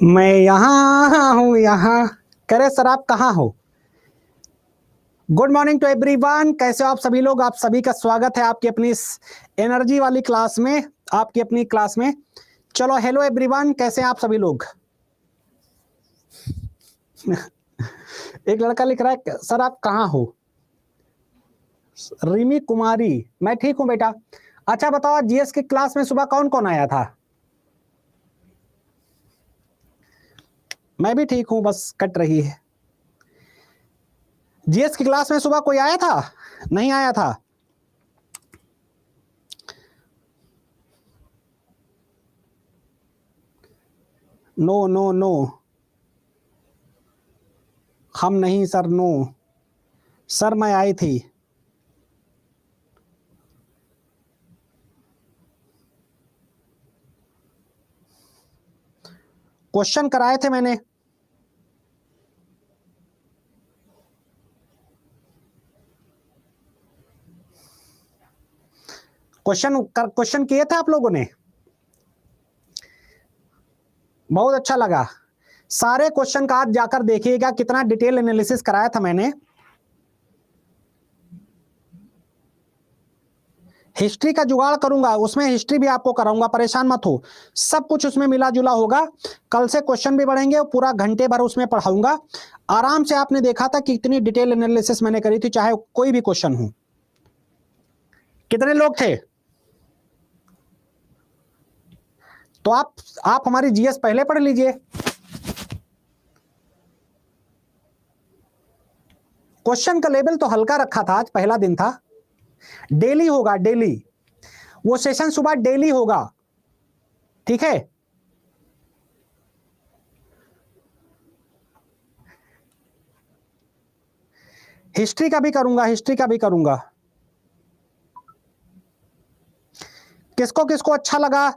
मैं यहाँ हूँ यहाँ। करे सर आप कहाँ हो? Good morning to everyone. कैसे हो आप सभी लोग? आप सभी का स्वागत है आपकी अपनी इस एनर्जी वाली क्लास में, आपकी अपनी क्लास में। चलो हेलो एवरीवन, कैसे हैं आप सभी लोग? एक लड़का लिख रहा है सर आप कहाँ हो? रिमी कुमारी, मैं ठीक हूँ बेटा। अच्छा बताओ, जीएस की क्लास में सुबह कौन कौन आया था? मैं भी ठीक हूँ, बस कट रही है। जीएस की क्लास में सुबह कोई आया था? नहीं आया था? नो नो नो, हम नहीं सर, नो सर मैं आई थी। क्वेश्चन कराए थे मैंने। क्वेश्चन किए थे आप लोगों ने? बहुत अच्छा लगा। सारे क्वेश्चन का आज जाकर देखिएगा, कितना डिटेल एनालिसिस कराया था मैंने। हिस्ट्री का जुगाड़ करूंगा, उसमें हिस्ट्री भी आपको कराऊंगा, परेशान मत हो। सब कुछ उसमें मिला जुला होगा। कल से क्वेश्चन भी बढ़ेंगे और पूरा घंटे भर उसमें पढ़ाऊंगा आराम से। आपने देखा था कि कितनी डिटेल एनालिसिस मैंने करी थी, चाहे कोई भी क्वेश्चन हो। कितने लोग थे? तो आप हमारी जीएस पहले पढ़ लीजिए। क्वेश्चन का लेवल तो हल्का रखा था, आज पहला दिन था। डेली होगा, डेली वो सेशन सुबह डेली होगा, ठीक है? हिस्ट्री का भी करूंगा, हिस्ट्री का भी करूंगा। किसको किसको अच्छा लगा,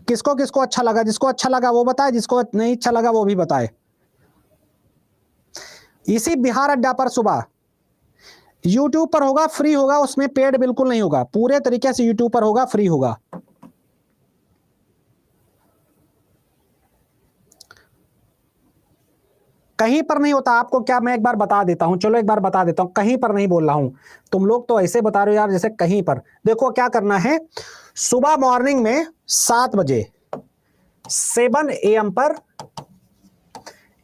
किसको किसको अच्छा लगा? जिसको अच्छा लगा वो बताए, जिसको नहीं अच्छा लगा वो भी बताए। इसी बिहार अड्डा पर सुबह यूट्यूब पर होगा, फ्री होगा, उसमें पेड बिल्कुल नहीं होगा, पूरे तरीके से यूट्यूब पर होगा, फ्री होगा। कहीं पर नहीं होता आपको क्या, मैं एक बार बता देता हूं। चलो एक बार बता देता हूं, कहीं पर नहीं बोल रहा हूं। तुम लोग तो ऐसे बता रहे हो यार जैसे कहीं पर। देखो क्या करना है, सुबह मॉर्निंग में 7 बजे 7 AM पर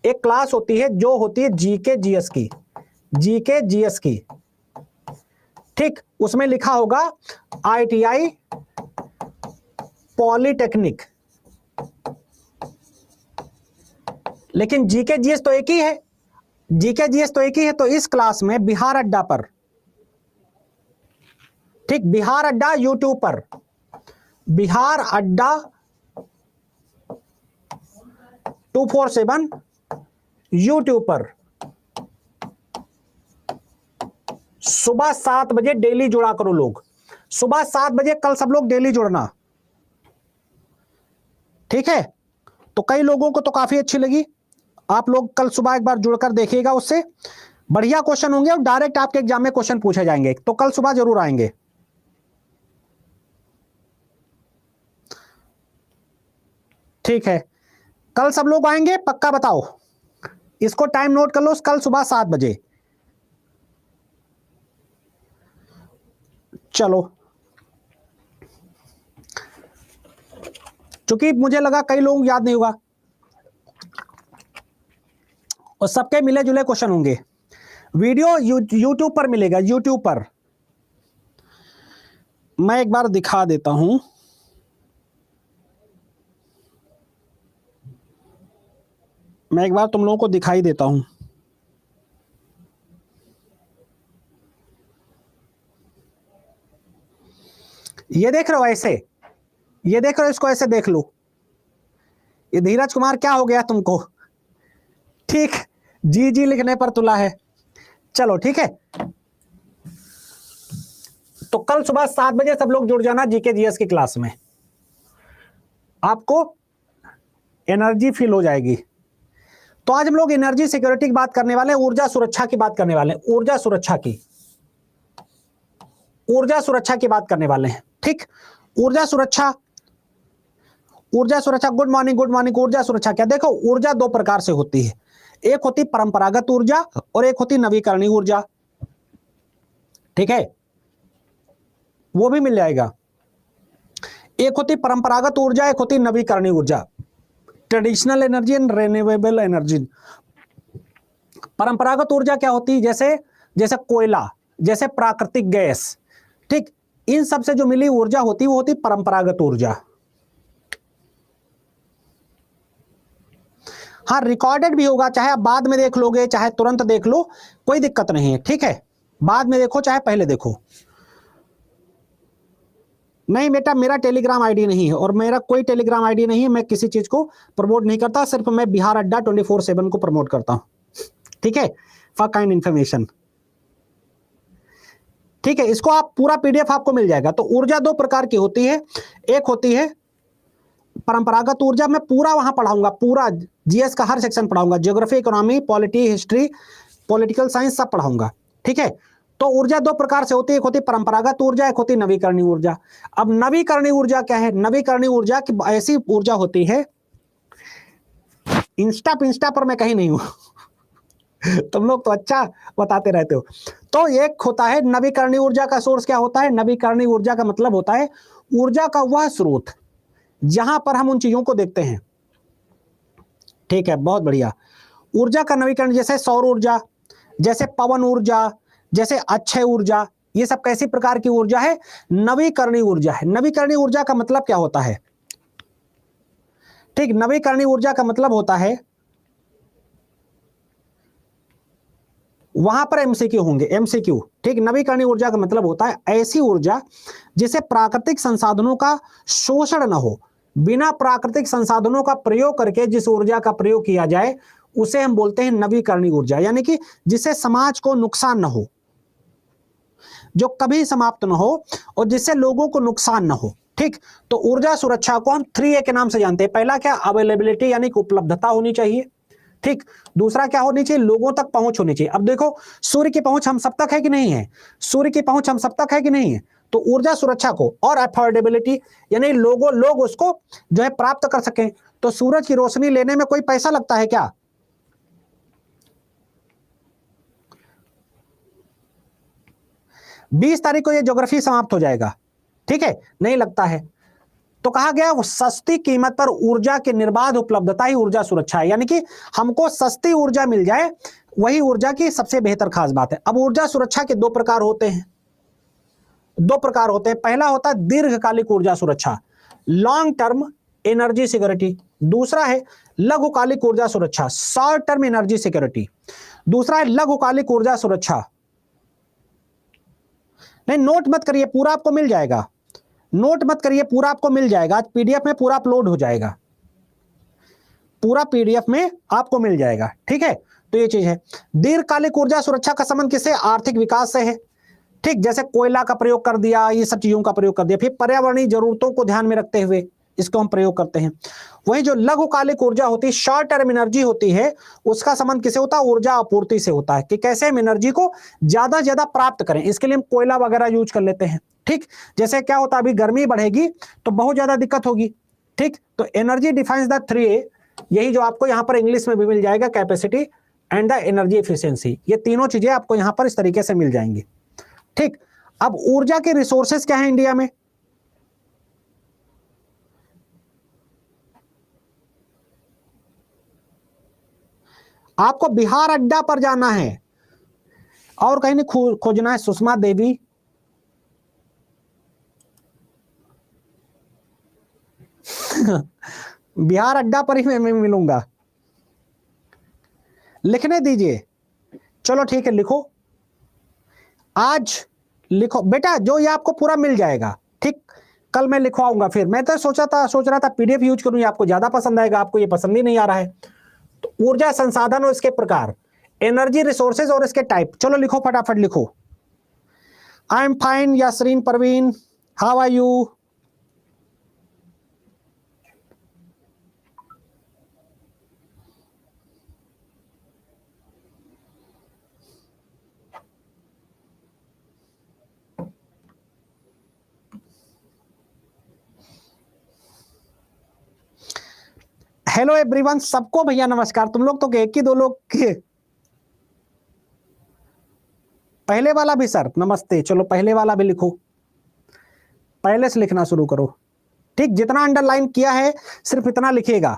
एक क्लास होती है, जो होती है जीके जीएस की, जीके जीएस की, ठीक? उसमें लिखा होगा आईटीआई पॉलिटेक्निक, लेकिन जीके जीएस तो एक ही है, जीके जीएस तो एक ही है। तो इस क्लास में बिहार अड्डा पर, ठीक, बिहार अड्डा यूट्यूब पर, बिहार अड्डा 247 यूट्यूब पर सुबह 7 बजे डेली जुड़ा करो लोग। सुबह 7 बजे कल सब लोग डेली जुड़ना, ठीक है? तो कई लोगों को तो काफी अच्छी लगी। आप लोग कल सुबह एक बार जुड़कर देखिएगा, उससे बढ़िया क्वेश्चन होंगे और डायरेक्ट आपके एग्जाम में क्वेश्चन पूछे जाएंगे। तो कल सुबह जरूर आएंगे, ठीक है? कल सब लोग आएंगे पक्का? बताओ, इसको टाइम नोट कर लो, कल सुबह 7 बजे। चलो, क्योंकि मुझे लगा कई लोग याद नहीं होगा और सबके मिले जुले क्वेश्चन होंगे। वीडियो यूट्यूब पर मिलेगा, यूट्यूब पर। मैं एक बार दिखा देता हूं, मैं एक बार तुम लोगों को दिखाई देता हूं। ये देख रहे हो ऐसे, ये देख रहे हो, इसको ऐसे देख लो। ये धीरज कुमार क्या हो गया तुमको? ठीक, जी जी लिखने पर तुला है। चलो ठीक है, तो कल सुबह 7 बजे सब लोग जुड़ जाना जीके जीएस की क्लास में, आपको एनर्जी फील हो जाएगी। तो आज हम लोग एनर्जी सिक्योरिटी की बात करने वाले हैं, ऊर्जा सुरक्षा की बात करने वाले हैं, ऊर्जा सुरक्षा की, ऊर्जा सुरक्षा की बात करने वाले हैं, ठीक? ऊर्जा सुरक्षा, ऊर्जा सुरक्षा, गुड मॉर्निंग गुड मॉर्निंग। ऊर्जा सुरक्षा क्या, देखो ऊर्जा दो प्रकार से होती है, एक होती परंपरागत ऊर्जा और एक होती नवीकरणीय ऊर्जा, ठीक है, वो भी मिल जाएगा। एक होती परंपरागत ऊर्जा, एक होती नवीकरणीय ऊर्जा, traditional energy and renewable energy. परंपरागत ऊर्जा क्या होती है, जैसे जैसे कोयला, जैसे प्राकृतिक गैस, ठीक, इन सब से जो मिली ऊर्जा होती है वो होती परंपरागत ऊर्जा। हाँ रिकॉर्डेड भी होगा, चाहे आप बाद में देख लोगे चाहे तुरंत देख लो, कोई दिक्कत नहीं है, ठीक है, बाद में देखो चाहे पहले देखो। नहीं बेटा मेरा टेलीग्राम आईडी नहीं है, और मेरा कोई टेलीग्राम आईडी नहीं है, मैं किसी चीज को प्रमोट नहीं करता, सिर्फ मैं बिहार अड्डा 24/7 को प्रमोट करता हूं, ठीक है, फॉर काइंड इन्फॉर्मेशन, ठीक है। इसको आप पूरा पीडीएफ आपको मिल जाएगा। तो ऊर्जा दो प्रकार की होती है, एक होती है परंपरागत ऊर्जा, मैं पूरा वहां पढ़ाऊंगा, पूरा जीएस का हर सेक्शन पढ़ाऊंगा, geography, economy, polity, history, political science सब पढ़ाऊंगा, ठीक है। तो ऊर्जा दो प्रकार से होती है, एक होती परंपरागत ऊर्जा, एक होती नवीकरणीय ऊर्जा। अब नवीकरणीय ऊर्जा क्या है, नवीकरणीय ऊर्जा की ऐसी ऊर्जा होती है, इंस्टा पर मैं कहीं नहीं हूं तुम लोग तो अच्छा बताते रहते हो। तो एक होता है नवीकरणीय ऊर्जा का सोर्स क्या होता है, नवीकरणीय ऊर्जा का मतलब होता है ऊर्जा का वह स्रोत जहां पर हम उन चीजों को देखते हैं, ठीक है, बहुत बढ़िया। ऊर्जा का नवीकरण जैसे सौर ऊर्जा, जैसे पवन ऊर्जा, जैसे अक्षय ऊर्जा, ये सब कैसी प्रकार की ऊर्जा है, नवीकरणीय ऊर्जा है। नवीकरणीय ऊर्जा का मतलब क्या होता है, ठीक, नवीकरणीय ऊर्जा का मतलब होता है, वहां पर एमसीक्यू होंगे, एमसीक्यू, ठीक। नवीकरणीय ऊर्जा का मतलब होता है ऐसी ऊर्जा जिसे प्राकृतिक संसाधनों का शोषण न हो, बिना प्राकृतिक संसाधनों का प्रयोग करके जिस ऊर्जा का प्रयोग किया जाए उसे हम बोलते हैं नवीकरणीय ऊर्जा, यानी कि जिससे समाज को नुकसान न हो, जो कभी समाप्त न हो और जिससे लोगों को नुकसान न हो, ठीक। तो ऊर्जा सुरक्षा को हम 3A के नाम से जानते हैं। पहला क्या, अवेलेबिलिटी यानी कि उपलब्धता होनी चाहिए, ठीक। दूसरा क्या होनी चाहिए, लोगों तक पहुंच होनी चाहिए। अब देखो सूर्य की पहुंच हम सब तक है कि नहीं है, सूर्य की पहुंच हम सब तक है कि नहीं है। तो ऊर्जा सुरक्षा को, और अफोर्डेबिलिटी यानी लोग उसको जो है प्राप्त कर सकें। तो सूरज की रोशनी लेने में कोई पैसा लगता है क्या, 20 तारीख को ये ज्योग्राफी समाप्त हो जाएगा, ठीक है, नहीं लगता है। तो कहा गया वो सस्ती कीमत पर ऊर्जा की निर्बाध उपलब्धता ही ऊर्जा सुरक्षा है, यानी कि हमको सस्ती ऊर्जा मिल जाए वही ऊर्जा की सबसे बेहतर खास बात है। अब ऊर्जा सुरक्षा के दो प्रकार होते हैं, दो प्रकार होते हैं। पहला होता है दीर्घकालिक ऊर्जा सुरक्षा, लॉन्ग टर्म एनर्जी सिक्योरिटी। दूसरा है लघुकालिक ऊर्जा सुरक्षा, शॉर्ट टर्म एनर्जी सिक्योरिटी। दूसरा है लघुकालिक ऊर्जा सुरक्षा। नहीं नोट मत करिए, पूरा आपको मिल जाएगा, नोट मत करिए, पूरा आपको मिल जाएगा, आज पीडीएफ में पूरा अपलोड हो जाएगा, पूरा पीडीएफ में आपको मिल जाएगा, ठीक है। तो ये चीज है। दीर्घकालिक ऊर्जा सुरक्षा का संबंध किससे, आर्थिक विकास से है, ठीक। जैसे कोयला का प्रयोग कर दिया, ये सब चीजों का प्रयोग कर दिया, फिर पर्यावरणीय जरूरतों को ध्यान में रखते हुए इसको हम प्रयोग करते हैं। वही जो लघुकालिक ऊर्जा होती है, शॉर्ट टर्म एनर्जी होती है, उसका संबंध किसे होता है, ऊर्जा आपूर्ति से होता है, कि कैसे हम एनर्जी को ज्यादा से ज्यादा प्राप्त करें। इसके लिए हम कोयला वगैरह यूज कर लेते हैं, ठीक। जैसे क्या होता है, अभी गर्मी बढ़ेगी तो बहुत ज्यादा दिक्कत होगी, ठीक। तो एनर्जी डिफाइंस द 3A, यही जो आपको यहां पर इंग्लिश में भी मिल जाएगा, capacity and the energy efficiency, ये तीनों चीजें आपको यहां पर इस तरीके से मिल जाएंगी, ठीक। अब ऊर्जा के रिसोर्सेस क्या है इंडिया में, आपको बिहार अड्डा पर जाना है और कहीं नहीं खोजना है। सुषमा देवी, बिहार अड्डा पर ही मैं मिलूंगा, लिखने दीजिए, चलो ठीक है लिखो, आज लिखो बेटा, जो ये आपको पूरा मिल जाएगा, ठीक। कल मैं लिखवाऊंगा, फिर मैं तो सोच रहा था पीडीएफ यूज करूं, आपको ज्यादा पसंद आएगा, आपको ये पसंद ही नहीं आ रहा है। तो ऊर्जा संसाधन और इसके प्रकार, एनर्जी रिसोर्सेज और इसके टाइप, चलो लिखो फटाफट लिखो। I am fine Yasreen Parveen, how are you, hello everyone, सबको भैया नमस्कार। तुम लोग तो एक ही दो लोग के पहले वाला भी सर नमस्ते। चलो पहले वाला भी लिखो, पहले से लिखना शुरू करो। ठीक, जितना अंडरलाइन किया है सिर्फ इतना लिखिएगा।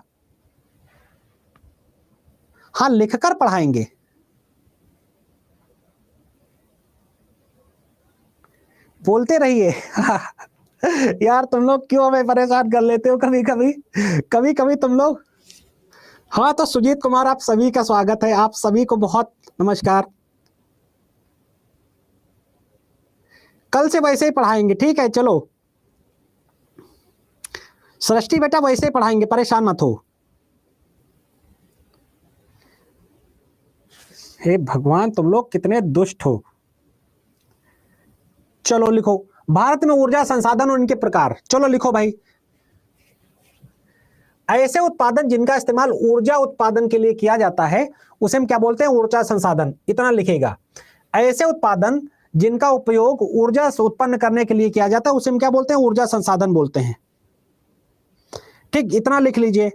हाँ, लिखकर पढ़ाएंगे। बोलते रहिए। यार तुम लोग क्यों हमें परेशान कर लेते हो कभी कभी, कभी कभी तुम लोग। हाँ तो सुजीत कुमार, आप सभी का स्वागत है, आप सभी को बहुत नमस्कार। कल से वैसे ही पढ़ाएंगे, ठीक है। चलो सृष्टि बेटा, वैसे ही पढ़ाएंगे, परेशान मत हो। हे भगवान, तुम लोग कितने दुष्ट हो। चलो लिखो, भारत में ऊर्जा संसाधन और इनके प्रकार। चलो लिखो भाई, ऐसे उत्पादन जिनका इस्तेमाल ऊर्जा उत्पादन के लिए किया जाता है उसे हम क्या बोलते हैं? ऊर्जा संसाधन। इतना लिखेगा। ऐसे उत्पादन जिनका उपयोग ऊर्जा उत्पन्न करने के लिए किया जाता है उसे हम क्या बोलते हैं? ऊर्जा संसाधन बोलते हैं। ठीक, इतना लिख लीजिए।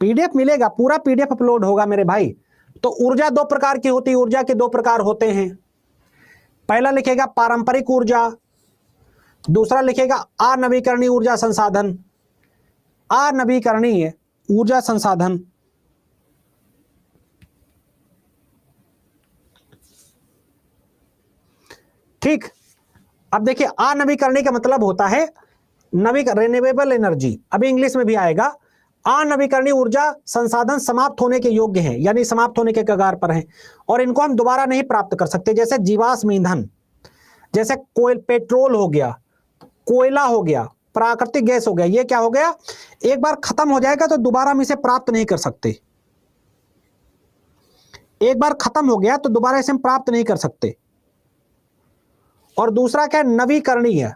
पीडीएफ मिलेगा, पूरा पीडीएफ अपलोड होगा मेरे भाई। तो ऊर्जा दो प्रकार की होती है, ऊर्जा के दो प्रकार होते हैं। पहला लिखेगा पारंपरिक ऊर्जा, दूसरा लिखेगा अनवीकरणीय ऊर्जा संसाधन। अनवीकरणीय ऊर्जा संसाधन। ठीक, अब देखिए अनवीकरणीय का मतलब होता है रिन्यूएबल एनर्जी। अभी इंग्लिश में भी आएगा। अनवीकरणीय ऊर्जा संसाधन समाप्त होने के योग्य हैं, यानी समाप्त होने के कगार पर हैं और इनको हम दोबारा नहीं प्राप्त कर सकते। जैसे जीवाश्म ईंधन, जैसे पेट्रोल हो गया, कोयला हो गया, प्राकृतिक गैस हो गया। ये क्या हो गया? एक बार खत्म हो जाएगा तो दोबारा हम इसे प्राप्त नहीं कर सकते। एक बार खत्म हो गया तो दोबारा इसे हम प्राप्त नहीं कर सकते। और दूसरा क्या है? नवीकरणीय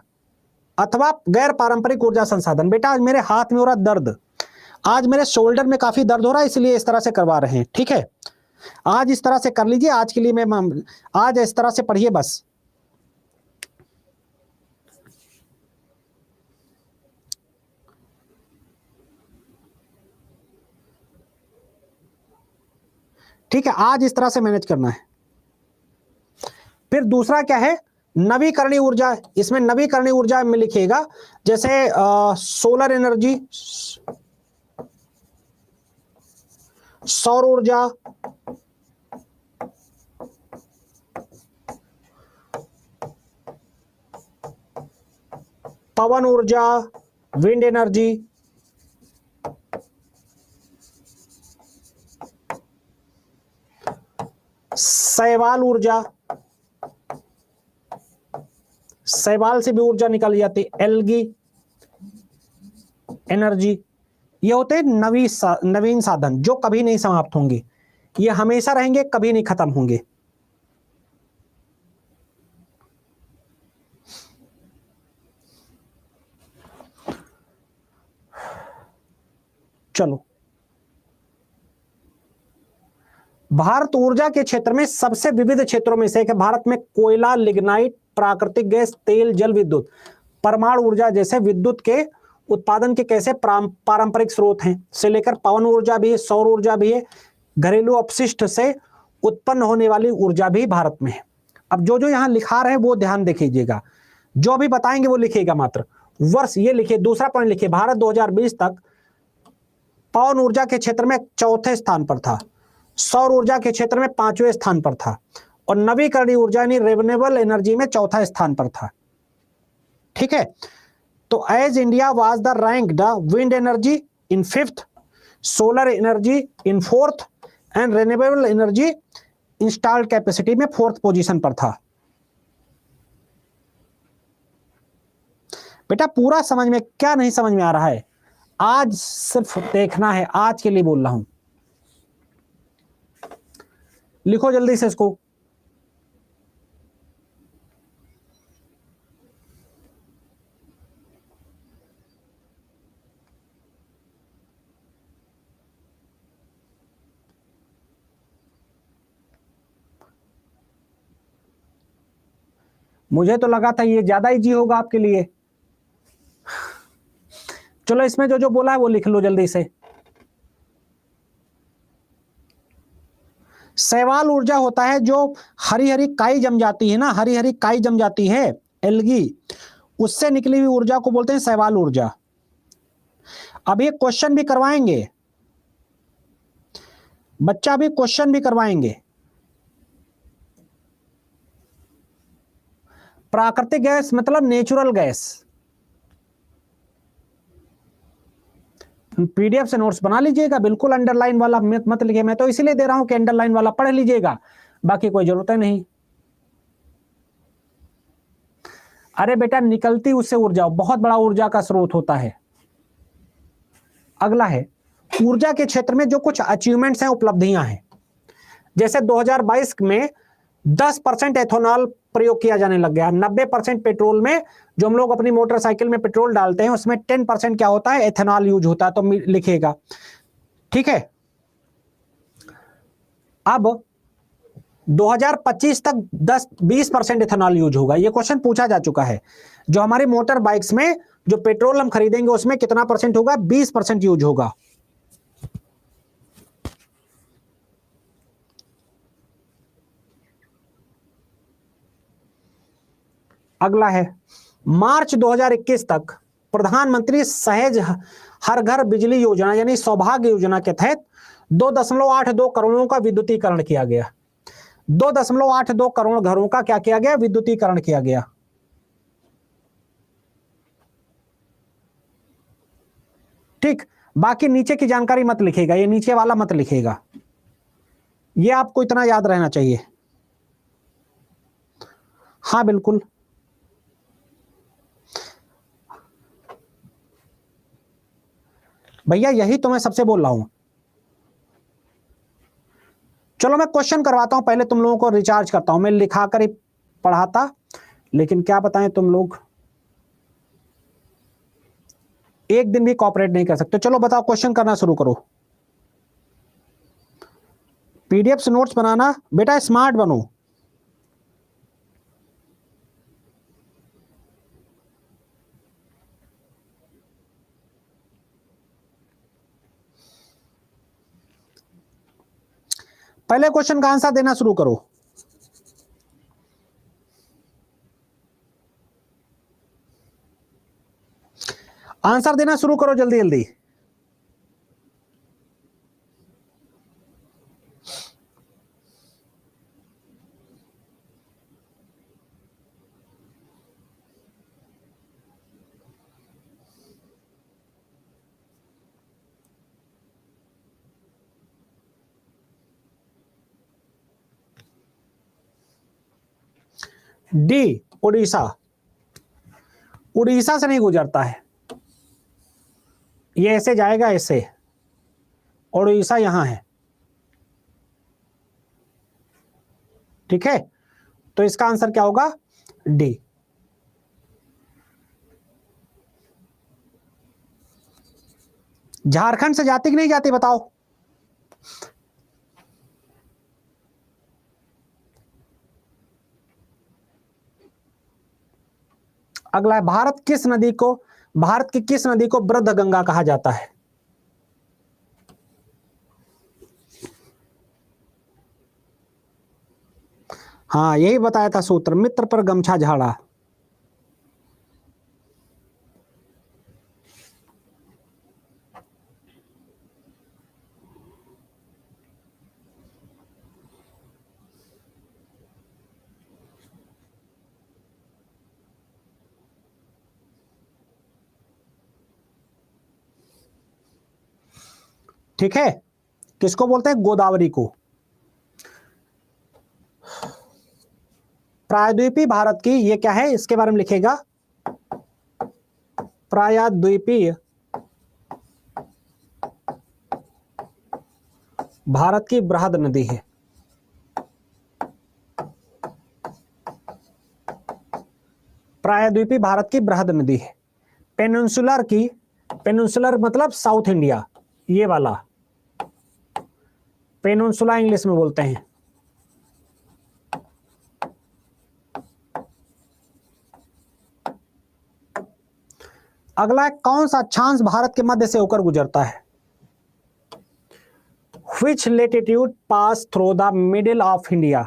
अथवा गैर पारंपरिक ऊर्जा संसाधन। बेटा आज मेरे हाथ में हो रहा दर्द, आज मेरे शोल्डर में काफी दर्द हो रहा है, इसलिए इस तरह से करवा रहे हैं। ठीक है, आज इस तरह से कर लीजिए। आज के लिए मैं आज इस तरह से पढ़िए बस। ठीक है, आज इस तरह से मैनेज करना है। फिर दूसरा क्या है? नवीकरणीय ऊर्जा। इसमें नवीकरणीय ऊर्जा में लिखिएगा जैसे सोलर एनर्जी, सौर ऊर्जा, पवन ऊर्जा, विंड एनर्जी, शैवाल ऊर्जा। शैवाल से भी ऊर्जा निकल जाती है, एल्गी एनर्जी। ये होते हैं नवीन साधन जो कभी नहीं समाप्त होंगे, ये हमेशा रहेंगे, कभी नहीं खत्म होंगे। चलो, भारत ऊर्जा के क्षेत्र में सबसे विविध क्षेत्रों में से एक है। भारत में कोयला, लिग्नाइट, प्राकृतिक गैस, तेल, जल विद्युत, परमाणु ऊर्जा जैसे विद्युत के उत्पादन के कैसे पारंपरिक स्रोत हैं, से लेकर पवन ऊर्जा भी है, सौर ऊर्जा भी है, घरेलू अपशिष्ट से उत्पन्न होने वाली ऊर्जा भी भारत में है। अब जो जो यहां लिखा रहे हैं वो ध्यान देखिएगा, जो भी बताएंगे वो लिखिएगा। मात्र वर्ष ये लिखिए, दूसरा पॉइंट लिखिए, भारत 2020 तक पवन ऊर्जा के क्षेत्र में चौथे स्थान पर था, सौर ऊर्जा के क्षेत्र में 5वें स्थान पर था और नवीकरणीय ऊर्जा यानी रिन्यूएबल एनर्जी में चौथा स्थान पर था। ठीक है, तो as India was the ranked wind energy in 5th, solar energy in 4th and renewable energy installed capacity में 4th पोजीशन पर था। बेटा पूरा समझ में, क्या नहीं समझ में आ रहा है? आज सिर्फ देखना है, आज के लिए बोल रहा हूं। लिखो जल्दी से इसको। मुझे तो लगा था ये ज्यादा इजी होगा आपके लिए। चलो इसमें जो जो बोला है वो लिख लो जल्दी से। शैवाल ऊर्जा होता है जो हरी हरी काई जम जाती है ना, हरी हरी काई जम जाती है एल्गी, उससे निकली हुई ऊर्जा को बोलते हैं शैवाल ऊर्जा। अब ये क्वेश्चन भी करवाएंगे बच्चा, भी क्वेश्चन भी करवाएंगे। प्राकृतिक गैस मतलब नेचुरल गैस। पीडीएफ से नोट्स बना लीजिएगा, बिल्कुल अंडरलाइन वाला मत लिखिए, मैं तो इसीलिए दे रहा हूं कि अंडरलाइन वाला पढ़ लीजिएगा, बाकी कोई जरूरत नहीं। अरे बेटा निकलती उससे ऊर्जा बहुत बड़ा ऊर्जा का स्रोत होता है। अगला है ऊर्जा के क्षेत्र में जो कुछ अचीवमेंट्स हैं, उपलब्धियां हैं। जैसे 2022 में 10% एथेनॉल प्रयोग किया जाने लग गया। 90% पेट्रोल में, जो हम लोग अपनी मोटरसाइकिल में पेट्रोल डालते हैं उसमें 10% क्या होता है, एथेनॉल यूज होता है, तो लिखिएगा। ठीक है, अब 2025 तक 10-20% एथेनॉल यूज होगा। यह क्वेश्चन पूछा जा चुका है। जो हमारी मोटर बाइक्स में जो पेट्रोल हम खरीदेंगे उसमें कितना परसेंट होगा, 20% यूज होगा। अगला है मार्च 2021 तक प्रधानमंत्री सहज हर घर बिजली योजना यानी सौभाग्य योजना के तहत 2.82 करोड़ों का विद्युतीकरण किया गया। 2.82 करोड़ घरों का क्या किया गया, विद्युतीकरण किया गया। ठीक, बाकी नीचे की जानकारी मत लिखेगा, ये नीचे वाला मत लिखेगा, ये आपको इतना याद रहना चाहिए। हाँ बिल्कुल, भैया यही तो मैं सबसे बोल रहा हूं। चलो मैं क्वेश्चन करवाता हूं, पहले तुम लोगों को रिचार्ज करता हूं। मैं लिखाकर ही पढ़ाता, लेकिन क्या बताएं तुम लोग एक दिन भी कॉपरेट नहीं कर सकते। चलो बताओ, क्वेश्चन करना शुरू करो। पीडीएफ से नोट्स बनाना, बेटा स्मार्ट बनो। पहले क्वेश्चन का आंसर देना शुरू करो। आंसर देना शुरू करो जल्दी जल्दी। डी उड़ीसा, उड़ीसा से नहीं गुजरता है, ये ऐसे जाएगा ऐसे, उड़ीसा यहां है। ठीक है, तो इसका आंसर क्या होगा, डी। झारखंड से जाती कि नहीं जाती बताओ। अगला है भारत की किस नदी को वृद्ध गंगा कहा जाता है। हाँ यही बताया था सूत्र, मित्र पर गमछा झाड़ा। ठीक है, किसको बोलते हैं, गोदावरी को। प्रायद्वीपीय भारत की ये क्या है, इसके बारे में लिखेगा, प्रायद्वीपीय भारत की बृहद नदी है। प्रायद्वीपीय भारत की बृहद नदी है। पेनिनसुलर मतलब साउथ इंडिया, ये वाला पेनिनसुला इंग्लिश में बोलते हैं। अगला है, कौन सा अक्षांश भारत के मध्य से होकर गुजरता है? Which latitude pass through the middle of India?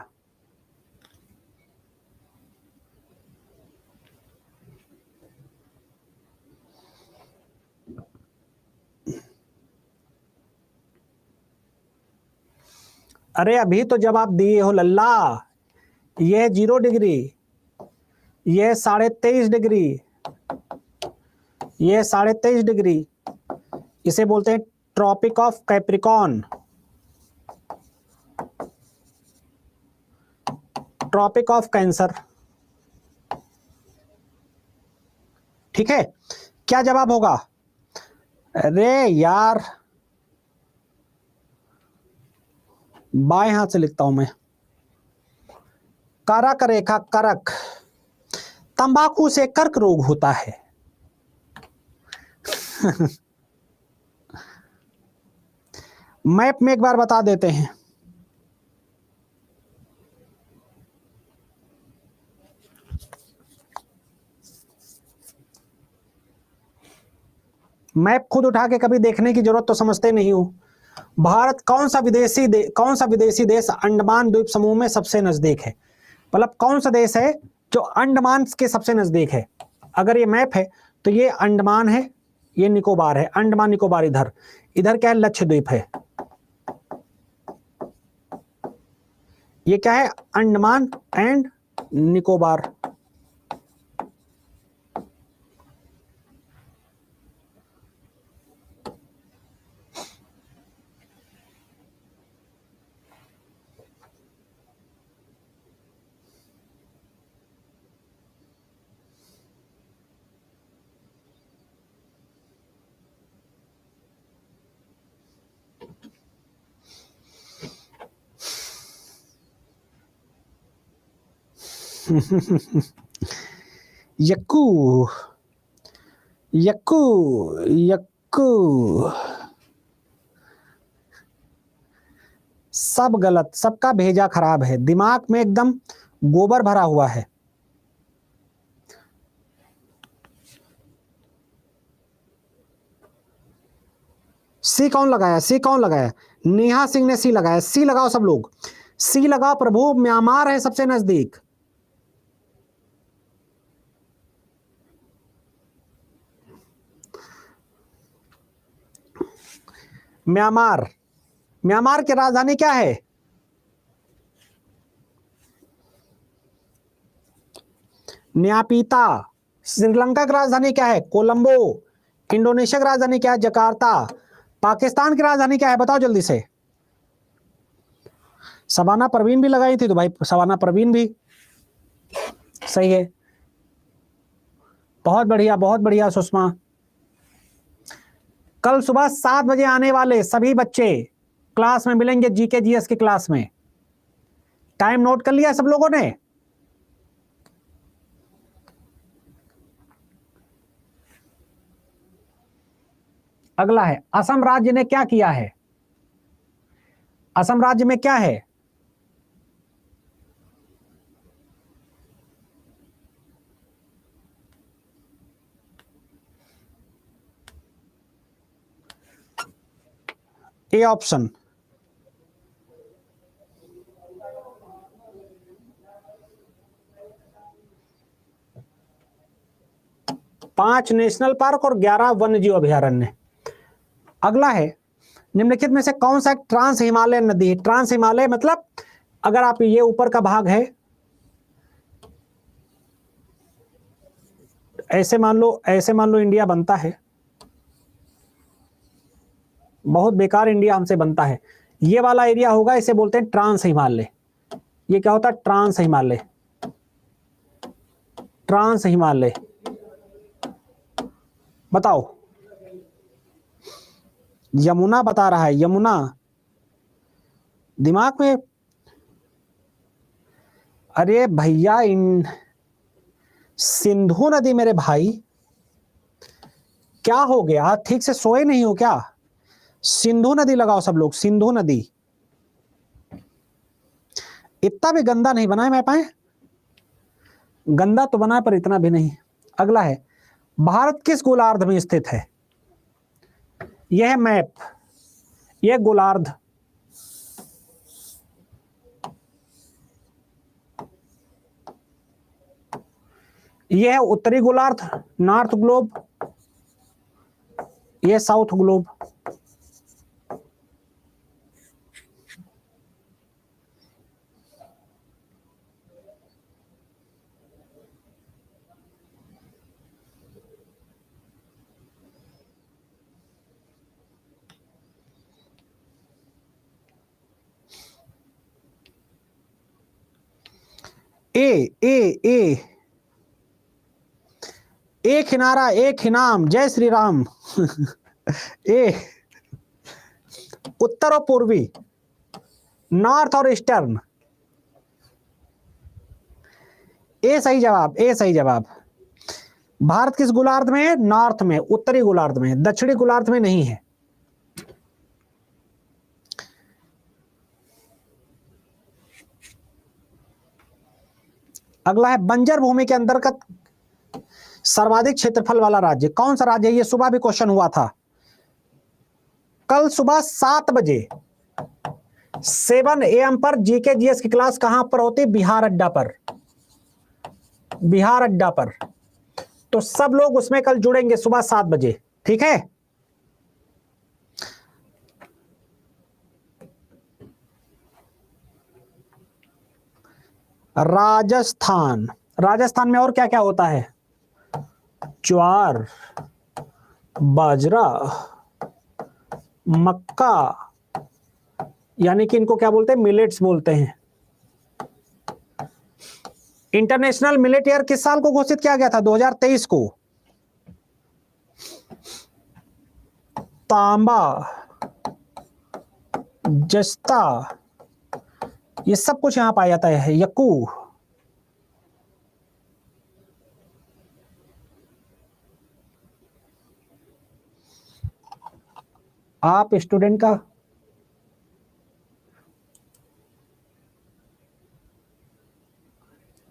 अरे अभी तो जवाब दिए हो लल्ला। ये 0 डिग्री, ये 23.5 डिग्री, ये 23.5 डिग्री, इसे बोलते हैं tropic of capricorn, tropic of cancer. ठीक है, क्या जवाब होगा? अरे यार, बाएं हाथ से लिखता हूं मैं। करक रेखा, करक। तंबाकू से कर्क रोग होता है। मैप में एक बार बता देते हैं। मैप खुद उठा के कभी देखने की जरूरत तो समझते नहीं हो। भारत कौन सा विदेशी देश अंडमान द्वीप समूह में सबसे नजदीक है? मतलब कौन सा देश है जो अंडमान के सबसे नजदीक है? अगर ये मैप है तो ये अंडमान है, ये निकोबार है, अंडमान निकोबार इधर, इधर क्या है? लक्षद्वीप है। ये क्या है? अंडमान एंड निकोबार। यक्कू यक्कू यक्कू, सब गलत, सबका भेजा खराब है, दिमाग में एकदम गोबर भरा हुआ है। सी कौन लगाया? सी कौन लगाया? नेहा सिंह ने सी लगाया। सी लगाओ सब लोग, सी लगाओ प्रभु। म्यांमार है सबसे नजदीक। म्यांमार, म्यांमार की राजधानी क्या है? न्यापीता। श्रीलंका की राजधानी क्या है? कोलंबो। इंडोनेशिया की राजधानी क्या है? जकार्ता। पाकिस्तान की राजधानी क्या है? बताओ जल्दी से। शबाना परवीन भी लगाई थी तो भाई शबाना परवीन भी सही है। बहुत बढ़िया, बहुत बढ़िया सुषमा। कल सुबह 7 बजे आने वाले सभी बच्चे क्लास में मिलेंगे, जीके जीएस की क्लास में। टाइम नोट कर लिया सब लोगों ने? अगला है, असम राज्य ने क्या किया है? असम राज्य में क्या है? ए ऑप्शन, पांच नेशनल पार्क और 11 वन्यजीव अभयारण्य। अगला है, निम्नलिखित में से कौन सा ट्रांस हिमालय नदी है? ट्रांस हिमालय मतलब अगर आप ये ऊपर का भाग है, ऐसे मान लो, ऐसे मान लो इंडिया बनता है, बहुत बेकार इंडिया हमसे बनता है। ये वाला एरिया होगा, इसे बोलते हैं ट्रांस हिमालय। ये क्या होता है? Trans Himalaya, trans Himalaya. बताओ। यमुना बता रहा है, यमुना दिमाग में। अरे भैया, इन सिंधु नदी मेरे भाई, क्या हो गया? ठीक से सोए नहीं हो क्या? सिंधु नदी लगाओ सब लोग, सिंधु नदी। इतना भी गंदा नहीं बनाए मैं पाए, गंदा तो बना पर इतना भी नहीं। अगला है, भारत किस गोलार्ध में स्थित है? यह है मैप, यह गोलार्ध। यह है उत्तरी गोलार्ध, नॉर्थ ग्लोब, यह साउथ ग्लोब। ए एक किनारा एक इनाम, जय श्री राम। ए उत्तर और पूर्वी, नॉर्थ और ईस्टर्न। ए सही जवाब, ए सही जवाब। भारत किस गोलार्ध में है? नॉर्थ में, उत्तरी गोलार्ध में, दक्षिणी गोलार्ध में नहीं है। अगला है बंजर भूमि के अंतर्गत सर्वाधिक क्षेत्रफल वाला राज्य कौन सा राज्य है? ये सुबह भी क्वेश्चन हुआ था, कल सुबह 7 बजे 7 AM पर जीके जीएस की क्लास कहां पर होती? बिहार अड्डा पर, बिहार अड्डा पर। तो सब लोग उसमें कल जुड़ेंगे सुबह 7 बजे, ठीक है? राजस्थान, राजस्थान में और क्या क्या होता है? ज्वार, बाजरा, मक्का, यानी कि इनको क्या बोलते हैं? मिलेट्स बोलते हैं। इंटरनेशनल मिलेट ईयर किस साल को घोषित किया गया था? 2023 को। तांबा, जस्ता, ये सब कुछ यहां पाया जाता है। यक्कू, आप स्टूडेंट का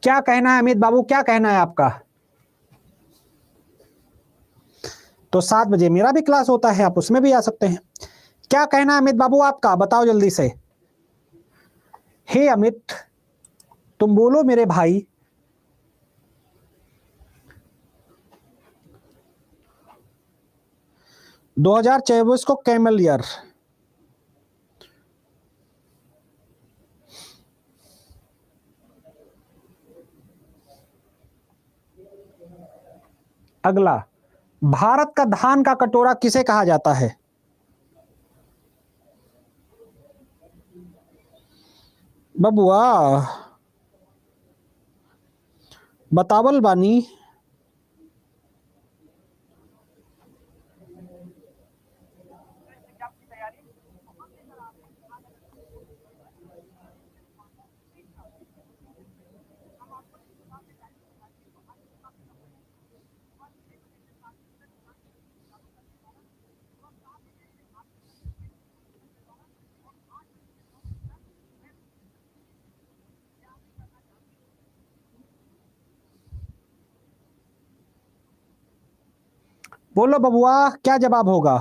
क्या कहना है? अमित बाबू क्या कहना है आपका? तो 7 बजे मेरा भी क्लास होता है, आप उसमें भी आ सकते हैं। क्या कहना है अमित बाबू आपका? बताओ जल्दी से। हे अमित, तुम बोलो मेरे भाई। दो 2024 को कैमल ईयर। अगला, भारत का धान का कटोरा किसे कहा जाता है? बबुआ बतावल बानी। बोलो बबुआ क्या जवाब होगा?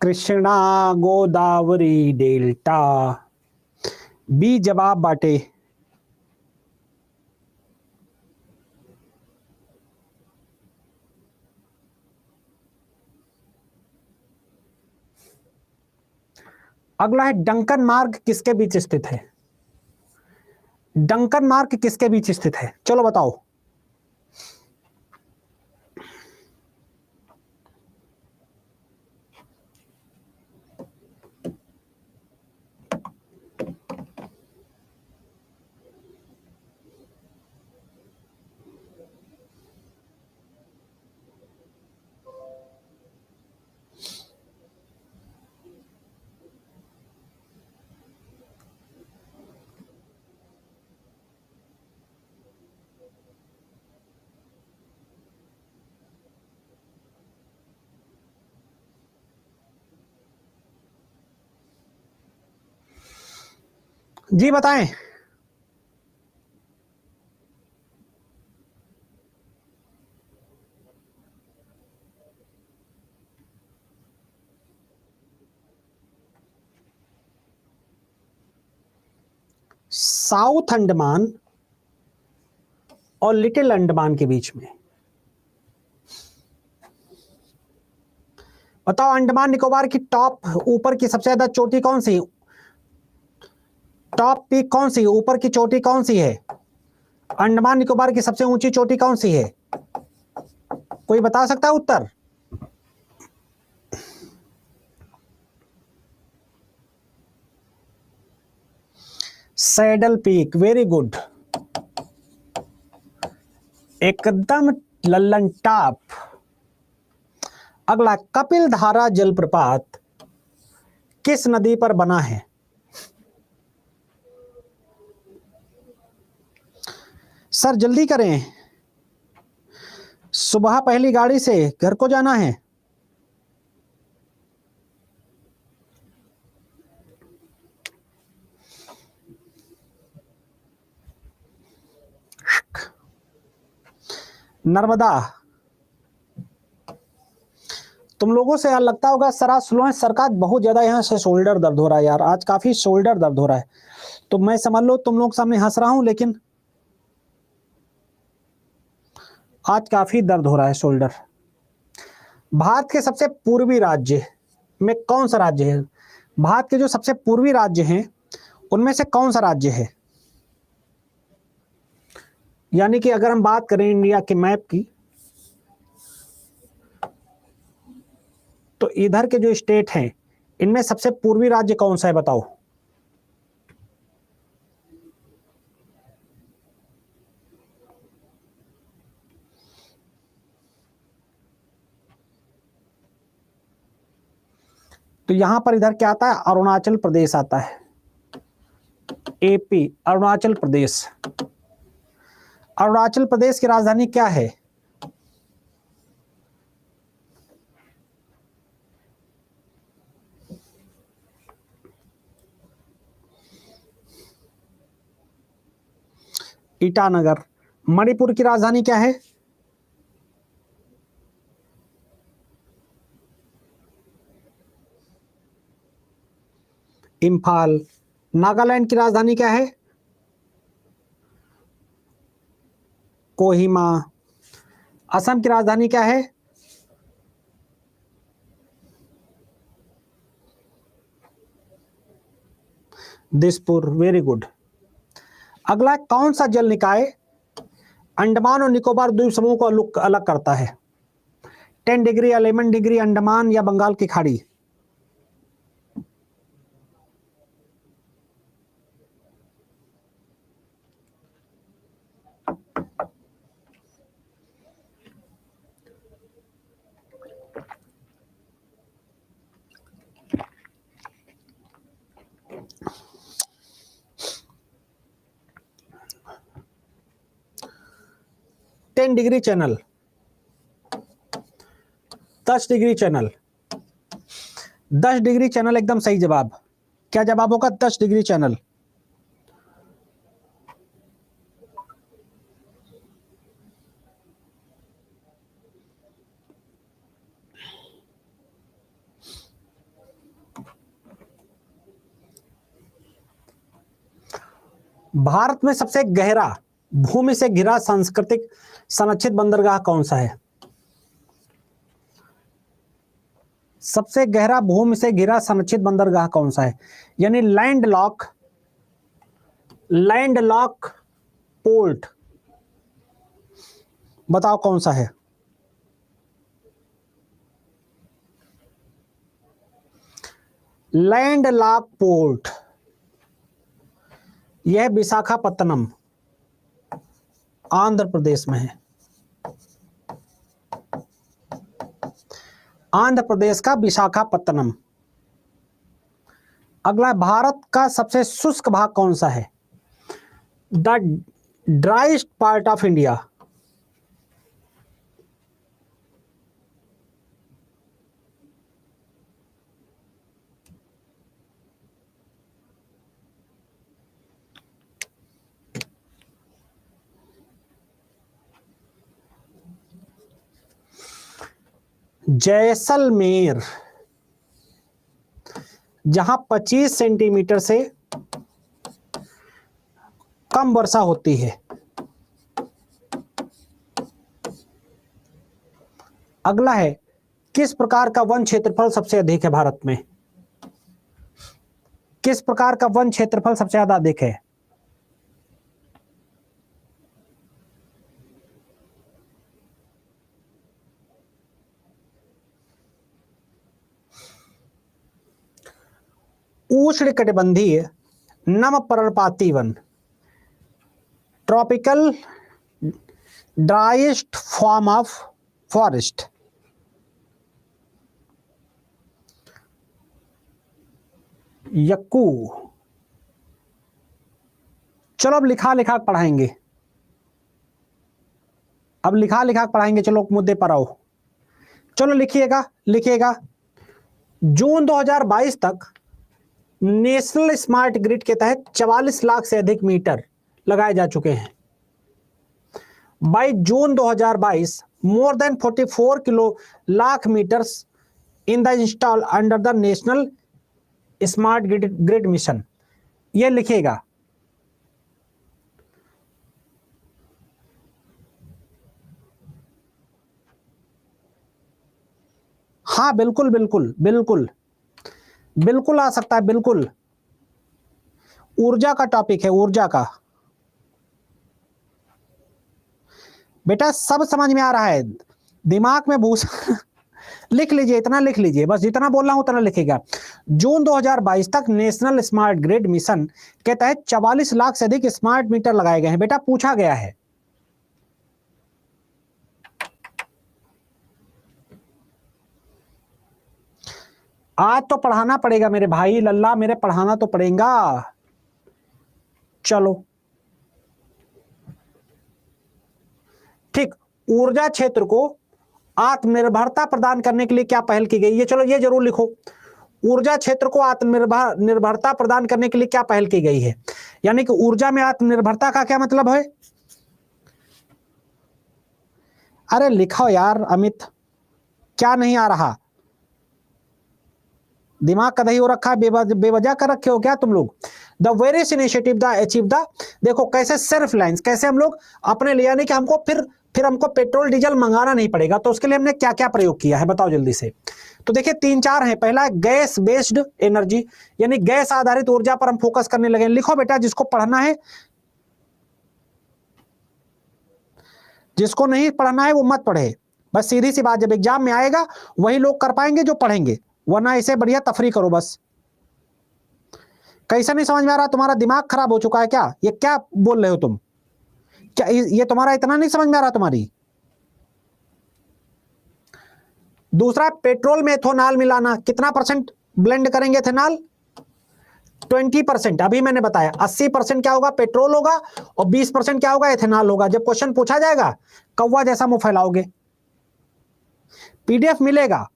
कृष्णा, गोदावरी, डेल्टा। बी जवाब बाटे। अगला है डंकन मार्ग किसके बीच स्थित है? डंकन मार्ग किसके बीच स्थित है? चलो बताओ। जी बताएं। साउथ अंडमान और लिटिल अंडमान के बीच में। बताओ अंडमान निकोबार की टॉप ऊपर की सबसे ज्यादा चोटी कौन सी, टॉप पीक कौन सी, ऊपर की चोटी कौन सी है? अंडमान निकोबार की सबसे ऊंची चोटी कौन सी है? कोई बता सकता है उत्तर? सैडल पीक, वेरी गुड, एकदम लल्लन टॉप। अगला, कपिल धारा जलप्रपात किस नदी पर बना है? सर जल्दी करें, सुबह पहली गाड़ी से घर को जाना है। नर्मदा। तुम लोगों से यार लगता होगा सर आज स्लो है, सर का बहुत ज्यादा यहाँ से शोल्डर दर्द हो रहा है यार, आज काफी शोल्डर दर्द हो रहा है। तो मैं समझ लो तुम लोग सामने हंस रहा हूं, लेकिन आज काफी दर्द हो रहा है शोल्डर। भारत के सबसे पूर्वी राज्य में कौन सा राज्य है? भारत के जो सबसे पूर्वी राज्य हैं उनमें से कौन सा राज्य है? यानी कि अगर हम बात करें इंडिया के मैप की, तो इधर के जो स्टेट हैं इनमें सबसे पूर्वी राज्य कौन सा है बताओ? तो यहां पर इधर क्या आता है? अरुणाचल प्रदेश आता है, एपी, अरुणाचल प्रदेश। अरुणाचल प्रदेश की राजधानी क्या है? ईटानगर। मणिपुर की राजधानी क्या है? इम्फाल। नागालैंड की राजधानी क्या है? कोहिमा। असम की राजधानी क्या है? Dispur, very good. अगला, कौन सा जल निकाय अंडमान और निकोबार द्वीप समूह को अलग करता है? 10 डिग्री, 11 डिग्री, अंडमान या बंगाल की खाड़ी? Ten degree channel, 10 degree channel. 10 degree channel एकदम सही जवाब। क्या जवाब होगा? 10 डिग्री चैनल। भारत में सबसे गहरा भूमि से घिरा सांस्कृतिक संरक्षित बंदरगाह कौन सा है? सबसे गहरा भूमि से घिरा संरक्षित बंदरगाह कौन सा है? यानी लैंड लॉक पोर्ट, बताओ कौन सा है? लैंड लॉक पोर्ट, यह विशाखापत्तनम, आंध्र प्रदेश में है। आंध्र प्रदेश का विशाखापत्तनम। अगला, भारत का सबसे शुष्क भाग कौन सा है? The driest part of India. Jaisalmer, जहां 25 सेंटीमीटर से कम वर्षा होती है। अगला है, किस प्रकार का वन क्षेत्रफल सबसे अधिक है भारत में? किस प्रकार का वन क्षेत्रफल सबसे ज्यादा अधिक है? उष्णकटिबंधीय नम पर्णपाती वन, tropical driest form of forest. यक्कू। चलो अब लिखा लिखा पढ़ाएंगे, अब लिखा लिखा पढ़ाएंगे। चलो मुद्दे पर आओ। चलो लिखिएगा, लिखिएगा। जून 2022 तक नेशनल स्मार्ट ग्रिड के तहत 44 लाख से अधिक मीटर लगाए जा चुके हैं। By June 2022 more than 44 kilo lakh meters in the install under the national smart grid mission. ये लिखिएगा। हाँ बिल्कुल बिल्कुल बिल्कुल बिल्कुल आ सकता है, बिल्कुल। ऊर्जा का टॉपिक है, ऊर्जा का। बेटा सब समझ में आ रहा है, दिमाग में भूसा लिख लीजिए, इतना लिख लीजिए बस, जितना बोल रहा हूं उतना लिखिएगा। जून 2022 तक नेशनल स्मार्ट ग्रिड मिशन के तहत 44 लाख से अधिक स्मार्ट मीटर लगाए गए हैं। बेटा पूछा गया है। आज तो पढ़ाना पड़ेगा मेरे भाई लल्ला, मेरे पढ़ाना तो पड़ेगा। चलो ठीक। ऊर्जा क्षेत्र को आत्मनिर्भरता प्रदान करने के लिए क्या पहल की गई है? चलो ये जरूर लिखो। ऊर्जा क्षेत्र को आत्मनिर्भरता प्रदान करने के लिए क्या पहल की गई है? यानी कि ऊर्जा में आत्मनिर्भरता का क्या मतलब है? अरे लिखो यार अमित, क्या नहीं आ रहा? दिमाग का दही हो रखा है, बेवजह कर रखे हो क्या तुम लोग? The various initiative the achieve the, देखो कैसे सेल्फ लाइन्स, कैसे हम लोग अपने ले, यानी कि हमको फिर हमको पेट्रोल डीजल मंगाना नहीं पड़ेगा। तो उसके लिए हमने क्या क्या प्रयोग किया है बताओ जल्दी से। तो देखिए 3-4 है। पहला है गैस बेस्ड एनर्जी, यानी गैस आधारित ऊर्जा पर हम फोकस करने लगे। लिखो बेटा, जिसको पढ़ना है, जिसको नहीं पढ़ना है वो मत पढ़े। बस सीधी सी बात, जब एग्जाम में आएगा वही लोग कर पाएंगे जो पढ़ेंगे, वरना इसे बढ़िया तफरी करो बस। कैसा नहीं समझ में आ रहा? तुम्हारा दिमाग खराब हो चुका है क्या? ये क्या बोल रहे हो तुम? क्या ये तुम्हारा इतना नहीं समझ में आ रहा तुम्हारी? दूसरा, पेट्रोल में एथेनॉल मिलाना। कितना परसेंट ब्लेंड करेंगे एथेनॉल? 20%। अभी मैंने बताया 80% क्या होगा? पेट्रोल होगा, और 20% क्या होगा? एथेनॉल होगा। जब क्वेश्चन पूछा जाएगा कौवा जैसा मुंह फैलाओगे। पीडीएफ मिलेगा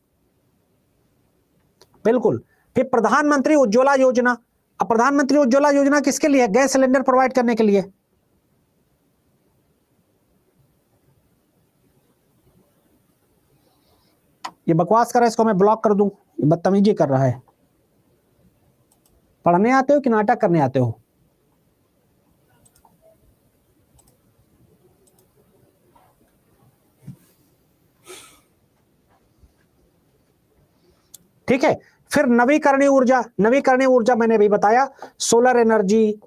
बिल्कुल। फिर प्रधानमंत्री उज्ज्वला योजना। अब प्रधानमंत्री उज्ज्वला योजना किसके लिए? गैस सिलेंडर प्रोवाइड करने के लिए। ये बकवास कर रहा है, इसको मैं ब्लॉक कर दूं, ये बदतमीजी कर रहा है। पढ़ने आते हो कि नाटक करने आते हो? ठीक है। फिर नवीकरणीय ऊर्जा। नवीकरणीय ऊर्जा मैंने अभी बताया, सोलर एनर्जी,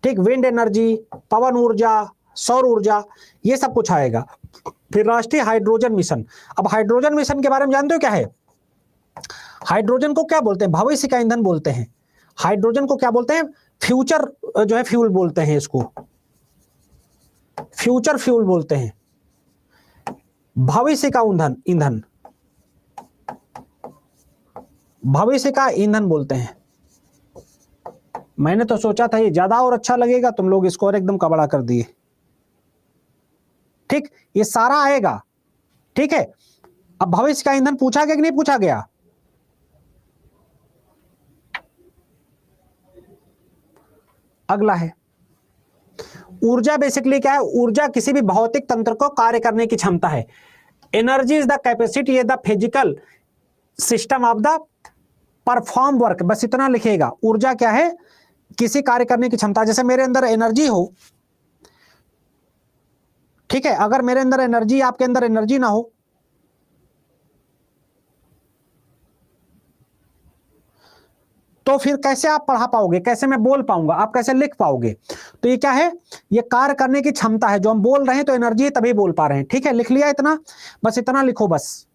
ठीक, विंड एनर्जी, पवन ऊर्जा, सौर ऊर्जा, ये सब कुछ आएगा। फिर राष्ट्रीय हाइड्रोजन मिशन। अब हाइड्रोजन मिशन के बारे में जानते हो क्या है? हाइड्रोजन को क्या बोलते हैं? भविष्य का ईंधन बोलते हैं। हाइड्रोजन को क्या बोलते हैं? फ्यूचर जो है फ्यूल बोलते हैं इसको, फ्यूचर फ्यूल बोलते हैं, भविष्य का ईंधन, भविष्य का ईंधन बोलते हैं। मैंने तो सोचा था ये ज्यादा और अच्छा लगेगा, तुम लोग इसको और एकदम कबड़ा कर दिए। ठीक, ये सारा आएगा। ठीक है। अब भविष्य का ईंधन पूछा गया कि नहीं पूछा गया? अगला है ऊर्जा। बेसिकली क्या है? ऊर्जा किसी भी भौतिक तंत्र को कार्य करने की क्षमता है। Energy is the capacity the physical system of the perform work, बस इतना लिखिएगा। ऊर्जा क्या है? किसी कार्य करने की क्षमता। जैसे मेरे अंदर एनर्जी हो, ठीक है, अगर मेरे अंदर एनर्जी, आपके अंदर एनर्जी ना हो, तो फिर कैसे आप पढ़ा पाओगे, कैसे मैं बोल पाऊंगा, आप कैसे लिख पाओगे? तो ये क्या है? ये कार्य करने की क्षमता है। जो हम बोल रहे हैं तो एनर्जी है, तभी बोल पा रहे हैं। ठीक है, लिख लिया इतना, बस इतना लिखो बस।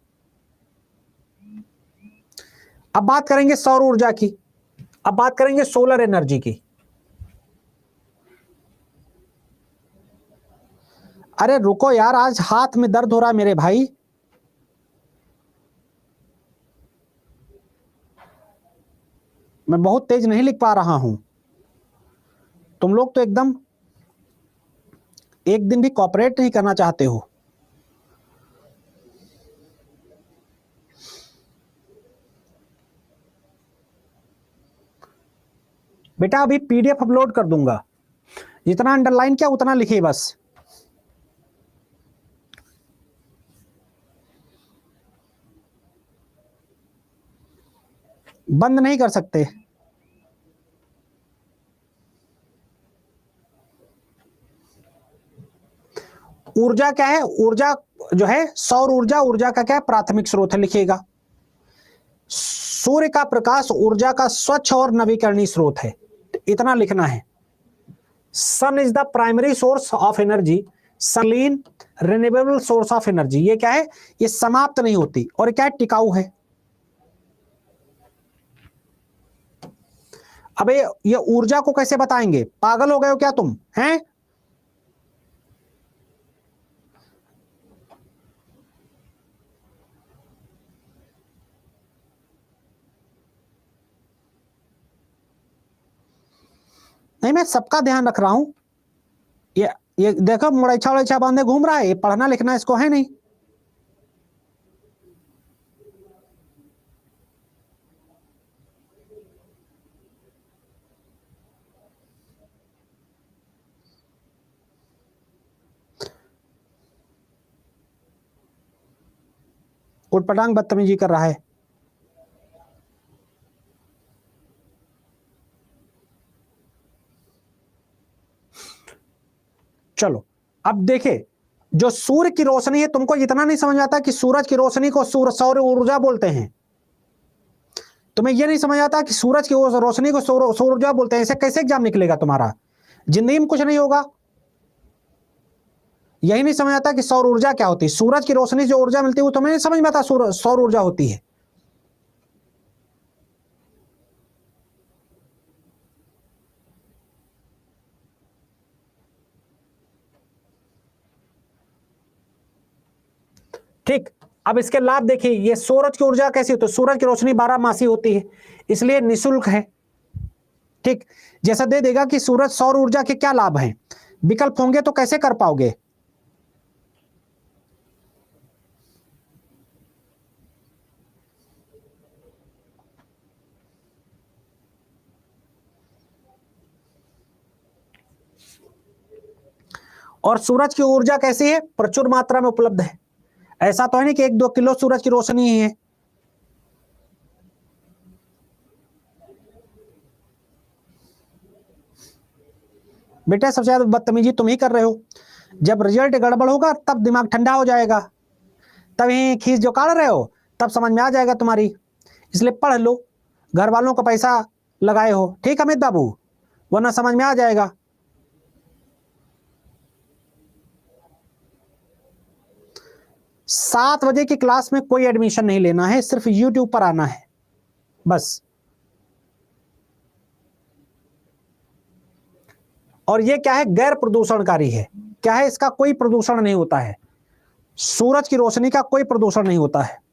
अब बात करेंगे सौर ऊर्जा की, अब बात करेंगे सोलर एनर्जी की। अरे रुको यार, आज हाथ में दर्द हो रहा है मेरे भाई। मैं बहुत तेज नहीं लिख पा रहा हूं। तुम लोग तो एकदम एक दिन भी कॉपरेट नहीं करना चाहते हो। बेटा अभी पीडीएफ अपलोड कर दूंगा, जितना अंडरलाइन किया उतना लिखिए बस। बंद नहीं कर सकते। ऊर्जा क्या है? ऊर्जा जो है सौर ऊर्जा, ऊर्जा का क्या है? प्राथमिक स्रोत है, लिखिएगा। सूर्य का प्रकाश ऊर्जा का स्वच्छ और नवीकरणीय स्रोत है, इतना लिखना है। Sun is the primary source of energy, clean renewable source of energy. ये क्या है? ये समाप्त नहीं होती, और क्या है? टिकाऊ है। अबे ये ऊर्जा को कैसे बताएंगे? पागल हो गए हो क्या तुम? हैं? नहीं, मैं सबका ध्यान रख रहा हूं। ये देखो, मुड़ैछा उड़ैछा बांधे घूम रहा है, ये पढ़ना लिखना इसको है नहीं। उटपटांग बदतमीजी कर रहा है। चलो अब देखिए, जो सूर्य की रोशनी है, तुमको इतना नहीं समझ आता कि सूरज की रोशनी को सौर ऊर्जा बोलते हैं। तुम्हें यह नहीं समझ आता कि सूरज की रोशनी को सौर ऊर्जा बोलते हैं। ऐसे कैसे एग्जाम निकलेगा तुम्हारा? जिंदगी में कुछ नहीं होगा। यही नहीं समझ आता कि सौर ऊर्जा क्या होती है। सूरज की रोशनी से जो ऊर्जा मिलती है वो तुम्हें नहीं समझ में आता सौर ऊर्जा होती है। ठीक, अब इसके लाभ देखिए। ये सूरज की ऊर्जा कैसी होती है? सूरज की रोशनी 12 मासी होती है, इसलिए निःशुल्क है। ठीक, जैसा दे देगा कि सूरज सौर ऊर्जा के क्या लाभ हैं, विकल्प होंगे तो कैसे कर पाओगे? और सूरज की ऊर्जा कैसी है? प्रचुर मात्रा में उपलब्ध है। ऐसा तो है नहीं कि 1-2 किलो सूरज की रोशनी ही है। बेटा सबसे ज्यादा बदतमीजी तुम ही कर रहे हो। जब रिजल्ट गड़बड़ होगा तब दिमाग ठंडा हो जाएगा, तभी खींच जो काढ़ रहे हो तब समझ में आ जाएगा तुम्हारी। इसलिए पढ़ लो, घर वालों का पैसा लगाए हो, ठीक अमित बाबू, वरना समझ में आ जाएगा। सात बजे की क्लास में कोई एडमिशन नहीं लेना है, सिर्फ यूट्यूब पर आना है बस। और ये क्या है? गैर प्रदूषणकारी है। क्या है? इसका कोई प्रदूषण नहीं होता है। सूरज की रोशनी का कोई प्रदूषण नहीं होता है।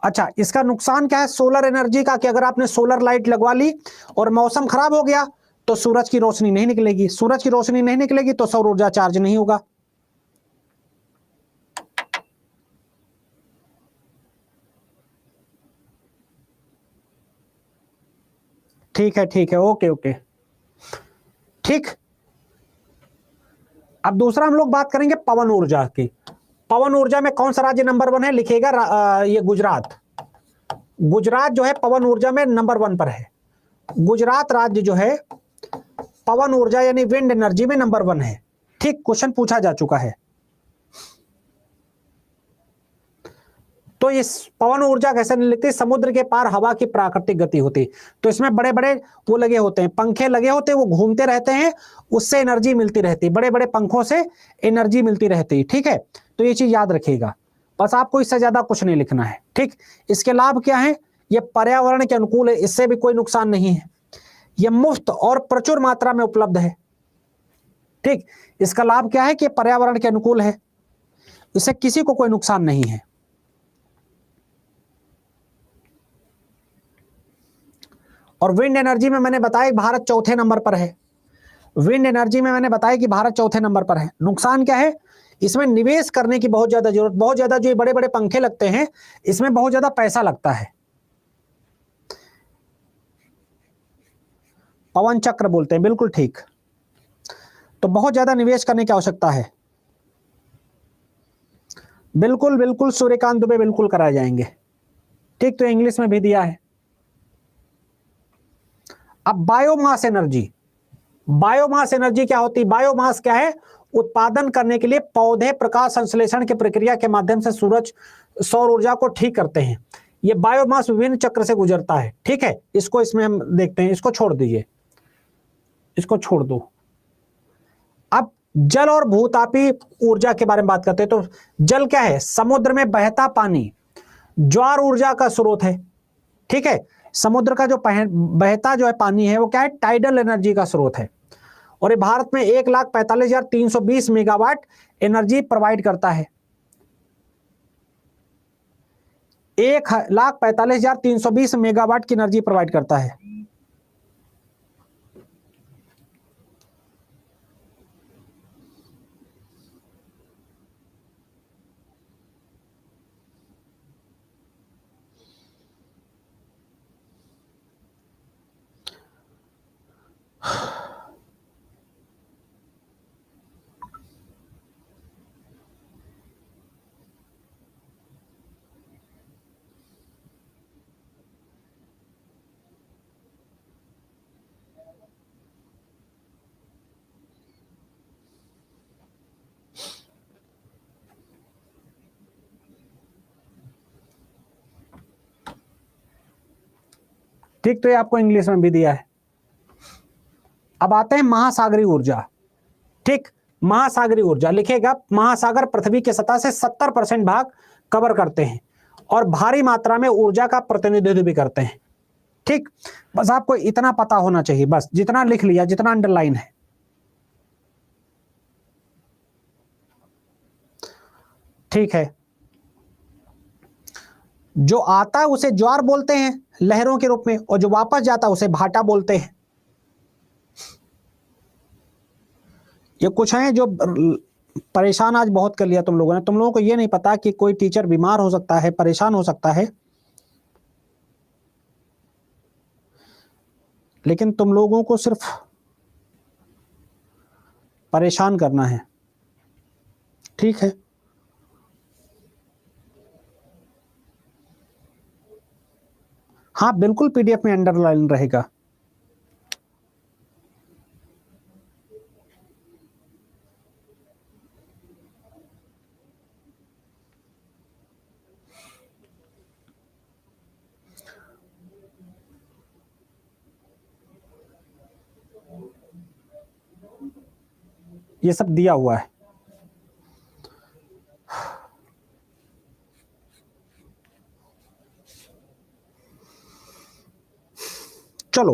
अच्छा, इसका नुकसान क्या है सोलर एनर्जी का? कि अगर आपने सोलर लाइट लगवा ली और मौसम खराब हो गया तो सूरज की रोशनी नहीं निकलेगी। सूरज की रोशनी नहीं निकलेगी तो सौर ऊर्जा चार्ज नहीं होगा। ठीक है, ठीक है, ओके ओके, ठीक। अब दूसरा हम लोग बात करेंगे पवन ऊर्जा की। पवन ऊर्जा में कौन सा राज्य नंबर 1 है, लिखिएगा ये गुजरात। गुजरात जो है पवन ऊर्जा में नंबर 1 पर है। गुजरात राज्य जो है पवन ऊर्जा यानी विंड एनर्जी में नंबर 1 है। ठीक, क्वेश्चन पूछा जा चुका है। तो इस पवन ऊर्जा कैसे निकलती, समुद्र के पार हवा की प्राकृतिक गति होती। तो इसमें बड़े बड़े वो लगे होते हैं, पंखे लगे होते हैं, वो घूमते रहते हैं, उससे एनर्जी मिलती रहती है, बड़े बड़े पंखों से एनर्जी मिलती रहती है। ठीक है, तो ये चीज याद रखिएगा, बस आपको इससे ज्यादा कुछ नहीं लिखना है। ठीक, इसके लाभ क्या है, ये पर्यावरण के अनुकूल है, इससे भी कोई नुकसान नहीं है, ये मुफ्त और प्रचुर मात्रा में उपलब्ध है। ठीक, इसका लाभ क्या है कि पर्यावरण के अनुकूल है, इससे किसी को कोई नुकसान नहीं है। और विंड एनर्जी में मैंने बताया भारत चौथे नंबर पर है। विंड एनर्जी में मैंने बताया कि भारत चौथे नंबर पर है। नुकसान क्या है, इसमें निवेश करने की बहुत ज्यादा जरूरत, बहुत ज्यादा जो बड़े बड़े पंखे लगते हैं इसमें बहुत ज्यादा पैसा लगता है। पवन चक्र बोलते हैं, बिल्कुल ठीक। तो बहुत ज्यादा निवेश करने की आवश्यकता है। बिल्कुल बिल्कुल सूर्यकांत दुबे, बिल्कुल कराए जाएंगे। ठीक, तो इंग्लिश में भी दिया है। अब बायोमास एनर्जी, बायोमास एनर्जी क्या होती है, बायोमास क्या है, उत्पादन करने के लिए पौधे प्रकाश संश्लेषण की प्रक्रिया के माध्यम से सूरज सौर ऊर्जा को ठीक करते हैं। ये बायोमास विभिन्न चक्र से गुजरता है। ठीक है, इसको इसमें हम देखते हैं, इसको छोड़ दीजिए, इसको छोड़ दो। अब जल और भूतापी ऊर्जा के बारे में बात करते हैं। तो जल क्या है, समुद्र में बहता पानी, ज्वार ऊर्जा का स्रोत है। ठीक है, समुद्र का जो बहता जो है पानी है वो क्या है, टाइडल एनर्जी का स्रोत है। और ये भारत में 1,45,320 मेगावाट एनर्जी प्रोवाइड करता है। 1,45,320 मेगावाट की एनर्जी प्रोवाइड करता है। ठीक, तो ये आपको इंग्लिश में भी दिया है। अब आते हैं महासागरीय ऊर्जा। ठीक, महासागरीय ऊर्जा लिखेगा, महासागर पृथ्वी की सतह से 70% भाग कवर करते हैं और भारी मात्रा में ऊर्जा का प्रतिनिधित्व भी करते हैं। ठीक, बस आपको इतना पता होना चाहिए, बस जितना लिख लिया, जितना अंडरलाइन है। ठीक है, जो आता है उसे ज्वार बोलते हैं लहरों के रूप में, और जो वापस जाता है उसे भाटा बोलते हैं। ये कुछ हैं जो परेशान आज बहुत कर लिया तुम लोगों ने। तुम लोगों को ये नहीं पता कि कोई टीचर बीमार हो सकता है, परेशान हो सकता है, लेकिन तुम लोगों को सिर्फ परेशान करना है। ठीक है, हाँ बिल्कुल, पीडीएफ में अंडरलाइन रहेगा। ये सब दिया हुआ है। चलो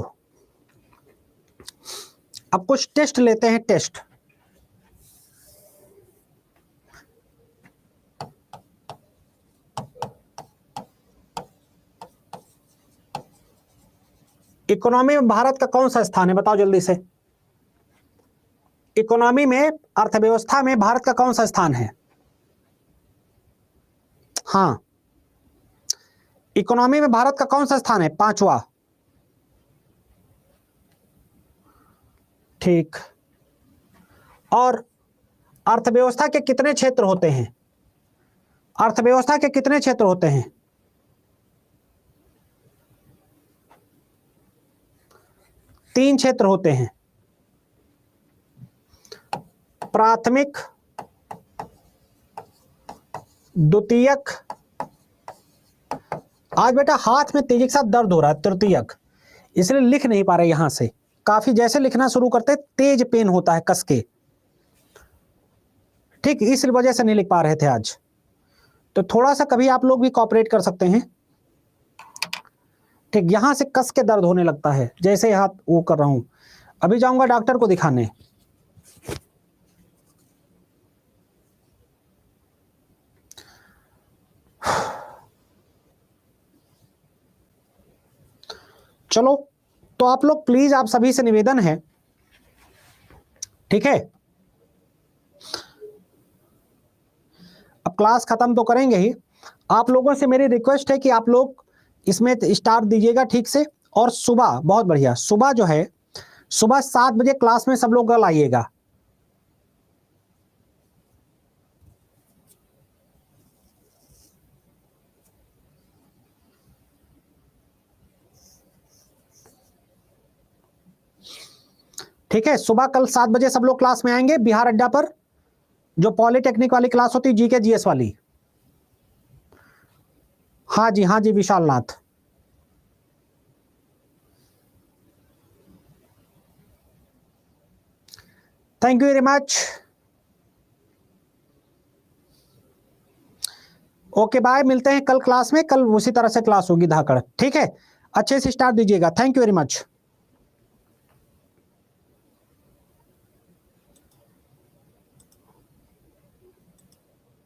अब कुछ टेस्ट लेते हैं। टेस्ट, इकोनॉमी में भारत का कौन सा स्थान है, बताओ जल्दी से। इकोनॉमी में, अर्थव्यवस्था में भारत का कौन सा स्थान है। हाँ, इकोनॉमी में भारत का कौन सा स्थान है, 5वां। ठीक। और अर्थव्यवस्था के कितने क्षेत्र होते हैं? अर्थव्यवस्था के कितने क्षेत्र होते हैं? 3 क्षेत्र होते हैं, प्राथमिक, द्वितीयक, आज बेटा हाथ में तेजी के साथ दर्द हो रहा है, तृतीयक, इसलिए लिख नहीं पा रहे यहां से, काफी जैसे लिखना शुरू करते तेज पेन होता है कस के, ठीक, इस वजह से नहीं लिख पा रहे थे आज। तो थोड़ा सा कभी आप लोग भी कॉपरेट कर सकते हैं, ठीक, यहां से कस के दर्द होने लगता है जैसे हाथ वो कर रहा हूं। अभी जाऊंगा डॉक्टर को दिखाने। चलो, तो आप लोग प्लीज, आप सभी से निवेदन है, ठीक है, अब क्लास खत्म तो करेंगे ही, आप लोगों से मेरी रिक्वेस्ट है कि आप लोग इसमें स्टार दीजिएगा ठीक से, और सुबह, बहुत बढ़िया, सुबह जो है सुबह 7 बजे क्लास में सब लोग कल आइएगा। ठीक है, सुबह कल 7 बजे सब लोग क्लास में आएंगे बिहार अड्डा पर, जो पॉलिटेक्निक वाली क्लास होती है, जीके जीएस वाली। हाँ जी Vishal Nath. Thank you very much. Okay bye, मिलते हैं कल क्लास में, कल उसी तरह से क्लास होगी धाकड़, ठीक है, अच्छे से स्टार्ट दीजिएगा। Thank you very much.